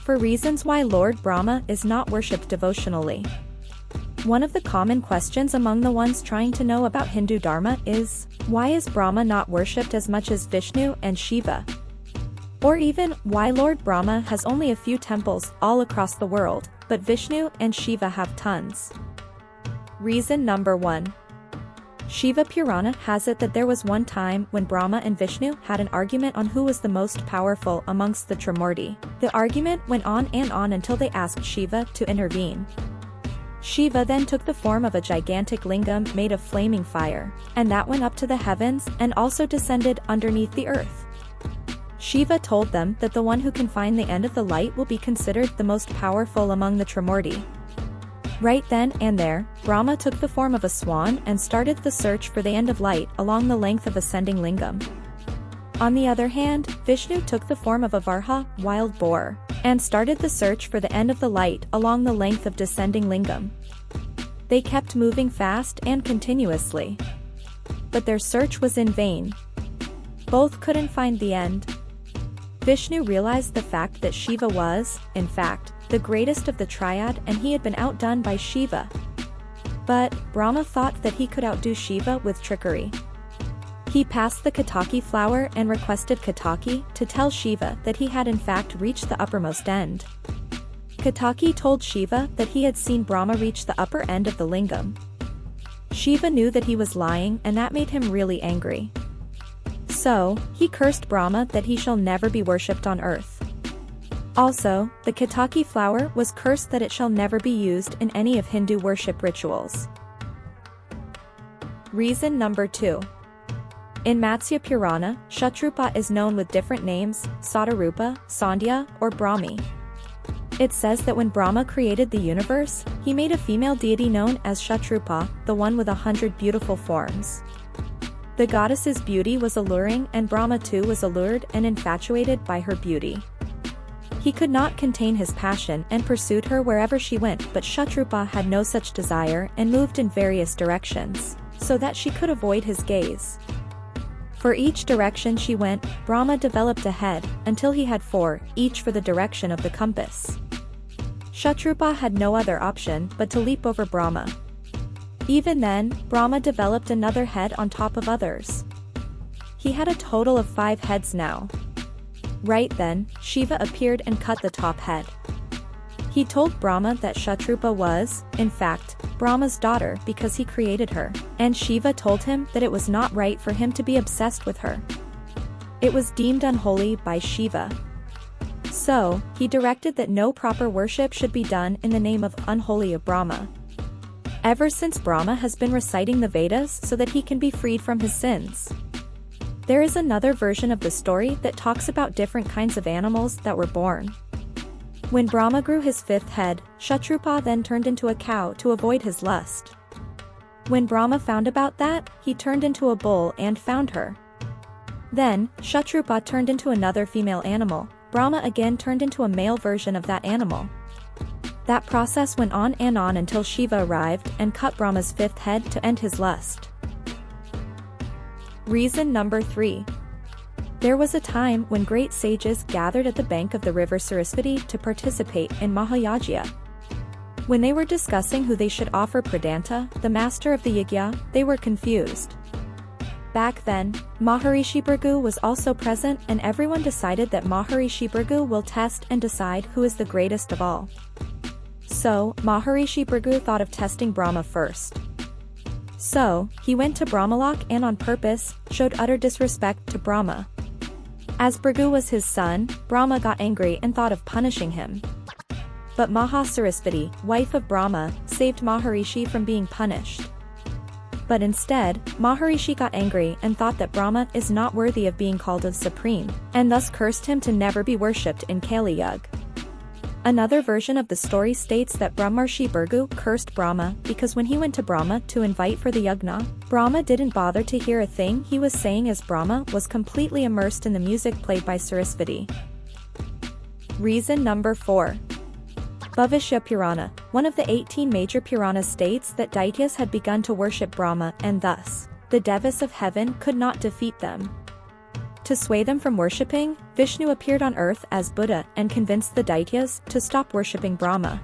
for reasons why Lord Brahma is not worshipped devotionally. One of the common questions among the ones trying to know about Hindu Dharma is, why is Brahma not worshipped as much as Vishnu and Shiva? Or even, why Lord Brahma has only a few temples all across the world, but Vishnu and Shiva have tons. Reason number 1. Shiva Purana has it that there was one time when Brahma and Vishnu had an argument on who was the most powerful amongst the Trimurti. The argument went on and on until they asked Shiva to intervene. Shiva then took the form of a gigantic lingam made of flaming fire, and that went up to the heavens and also descended underneath the earth. Shiva told them that the one who can find the end of the light will be considered the most powerful among the Trimurti. Right then and there, Brahma took the form of a swan and started the search for the end of light along the length of ascending lingam. On the other hand, Vishnu took the form of a varha, wild boar, and started the search for the end of the light along the length of descending lingam. They kept moving fast and continuously. But their search was in vain. Both couldn't find the end. Vishnu realized the fact that Shiva was, in fact, the greatest of the triad and he had been outdone by Shiva. But Brahma thought that he could outdo Shiva with trickery. He passed the Ketaki flower and requested Ketaki to tell Shiva that he had in fact reached the uppermost end. Ketaki told Shiva that he had seen Brahma reach the upper end of the lingam. Shiva knew that he was lying and that made him really angry. So, he cursed Brahma that he shall never be worshipped on earth. Also, the Ketaki flower was cursed that it shall never be used in any of Hindu worship rituals. Reason number 2. In Matsya Purana, Kshatrupa is known with different names, Satarupa, Sandhya, or Brahmi. It says that when Brahma created the universe, he made a female deity known as Kshatrupa, the one with 100 beautiful forms. The goddess's beauty was alluring and Brahma too was allured and infatuated by her beauty. He could not contain his passion and pursued her wherever she went, but Kshatrupa had no such desire and moved in various directions, so that she could avoid his gaze. For each direction she went, Brahma developed a head, until he had 4, each for the direction of the compass. Kshatrupa had no other option but to leap over Brahma. Even then, Brahma developed another head on top of others. He had a total of 5 heads now. Right then, Shiva appeared and cut the top head. He told Brahma that Kshatrupa was, in fact, Brahma's daughter because he created her, and Shiva told him that it was not right for him to be obsessed with her. It was deemed unholy by Shiva. So, he directed that no proper worship should be done in the name of unholy of Brahma. Ever since Brahma has been reciting the Vedas so that he can be freed from his sins. There is another version of the story that talks about different kinds of animals that were born. When Brahma grew his 5th head, Kshatrupa then turned into a cow to avoid his lust. When Brahma found about that, he turned into a bull and found her. Then, Kshatrupa turned into another female animal. Brahma again turned into a male version of that animal. That process went on and on until Shiva arrived and cut Brahma's 5th head to end his lust. Reason number 3. There was a time when great sages gathered at the bank of the river Sarasvati to participate in Mahayajna. When they were discussing who they should offer Pradanta, the master of the yajna, they were confused. Back then, Maharishi Bhrigu was also present and everyone decided that Maharishi Bhrigu will test and decide who is the greatest of all. So, Maharishi Bhrigu thought of testing Brahma first. So, he went to Brahmalok and on purpose, showed utter disrespect to Brahma. As Bhrigu was his son, Brahma got angry and thought of punishing him. But Mahasarasvati, wife of Brahma, saved Maharishi from being punished. But instead, Maharishi got angry and thought that Brahma is not worthy of being called a supreme, and thus cursed him to never be worshipped in Kali Yuga. Another version of the story states that Brahmarshi Bhrigu cursed Brahma because when he went to Brahma to invite for the yajna, Brahma didn't bother to hear a thing he was saying as Brahma was completely immersed in the music played by Sarasvati. Reason number 4. Bhavishya Purana, one of the 18 major Puranas, states that Daityas had begun to worship Brahma and thus, the Devas of heaven could not defeat them. To sway them from worshipping, Vishnu appeared on earth as Buddha and convinced the Daityas to stop worshipping Brahma.